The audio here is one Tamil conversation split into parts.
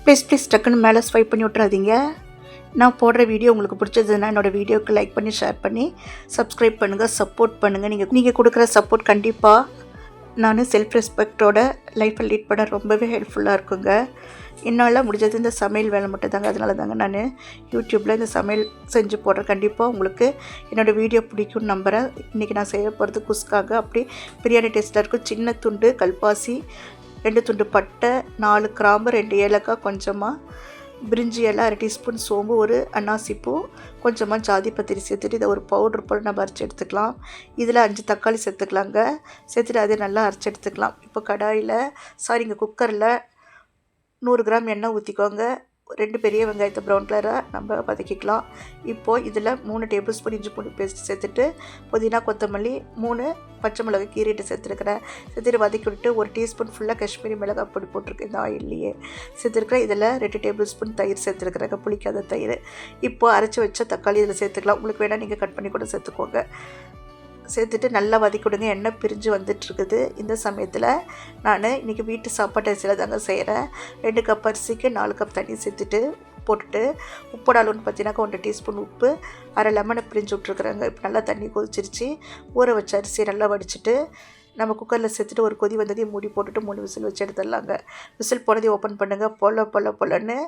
ப்ளீஸ் டக்குன்னு மேலே ஸ்வைப் பண்ணி விட்றாதீங்க. நான் போடுற வீடியோ உங்களுக்கு பிடிச்சதுன்னா என்னோடய வீடியோவுக்கு லைக் பண்ணி ஷேர் பண்ணி சப்ஸ்கிரைப் பண்ணுங்கள், சப்போர்ட் பண்ணுங்கள். நீங்கள் கொடுக்குற சப்போர்ட் கண்டிப்பாக நான் செல்ஃப் ரெஸ்பெக்டோட லைஃப்பை லீட் பண்ண ரொம்பவே ஹெல்ப்ஃபுல்லாக இருக்குங்க. என்னால் முடிஞ்சது இந்த சமையல் வேலை மட்டும் தாங்க. அதனால தாங்க நான் யூடியூப்பில் இந்த சமையல் செஞ்சு போடுறேன். கண்டிப்பாக உங்களுக்கு என்னோடய வீடியோ பிடிக்கும்னு நம்புகிறேன். இன்றைக்கி நான் செய்ய போகிறது குஸ்காக அப்படி பிரியாணி டேஸ்ட்டாக இருக்கும். சின்ன துண்டு கல்பாசி, 2 துண்டு பட்டை, 4 கிராம்பு, 2 ஏலக்காய், கொஞ்சமாக பிரிஞ்சி இலை, 1/2 டீஸ்பூன் சோம்பு, ஒரு அன்னாசிப்பூ, கொஞ்சமாக ஜாதி பத்திரி சேர்த்துட்டு இதை ஒரு பவுட்ரு போல் நம்ம அரைச்சி எடுத்துக்கலாம். இதில் 5 தக்காளி சேர்த்துக்கலாங்க. சேர்த்துட்டு அதை நல்லா அரைச்சி எடுத்துக்கலாம். இப்போ குக்கரில் 100 கிராம் எண்ணெய் ஊற்றிக்கோங்க. 2 பெரிய வெங்காயத்தை ப்ரௌன் கலராக நம்ம வதக்கிக்கலாம். இப்போது இதில் 3 டேபிள் ஸ்பூன் இஞ்சி பூண்டு பேஸ்ட் சேர்த்துட்டு புதினா, கொத்தமல்லி, 3 பச்சை மிளகாய் கீரிட்டு சேர்த்துருக்கிறேன். சேர்த்துட்டு வதக்கி விட்டு 1 டீஸ்பூன் ஃபுல்லாக காஷ்மீரி மிளகாய் பொடி போட்டிருக்கேன் இந்த ஆயில்லையே சேர்த்துருக்கிறேன். இதில் 2 டேபிள் ஸ்பூன் தயிர் சேர்த்துருக்குறேங்க, புளிக்காத தயிர். இப்போது அரைச்சி வச்ச தக்காளி இதில் சேர்த்துக்கலாம். உங்களுக்கு வேணால் நீங்கள் கட் பண்ணி கூட சேர்த்துக்கோங்க. சேர்த்துட்டு நல்லா வதக்கி விடுங்க. எண்ணெய் பிரிஞ்சு வந்துட்டுருக்குது. இந்த சமயத்தில் நான் இன்றைக்கி வீட்டு சாப்பாட்டு அரிசியில் தாங்க செய்கிறேன். 2 கப் அரிசிக்கு 4 கப் தண்ணி சேர்த்துட்டு போட்டுட்டு உப்போட அளவுன்னு பார்த்தீங்கன்னா 1 டீஸ்பூன் உப்பு, 1/2 லெமனை பிரிஞ்சு விட்ருக்குறேங்க. இப்போ நல்லா தண்ணி கொதிச்சிருச்சு. ஊற வச்ச அரிசியை நல்லா வடிச்சிட்டு நம்ம குக்கரில் சேர்த்துட்டு ஒரு கொதி வந்ததையும் மூடி போட்டுட்டு 3 விசில் வச்சு எடுத்துடலாங்க. விசில் போனதையும் ஓப்பன் பண்ணுங்கள். பொலன்னு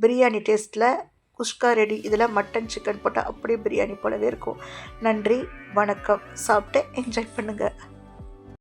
பிரியாணி டேஸ்ட்டில் குஸ்கா ரெடி. இதில் மட்டன், சிக்கன் போட்டால் அப்படியே பிரியாணி போலவே இருக்கும். நன்றி, வணக்கம். சாப்பிட்டு என்ஜாய் பண்ணுங்கள்.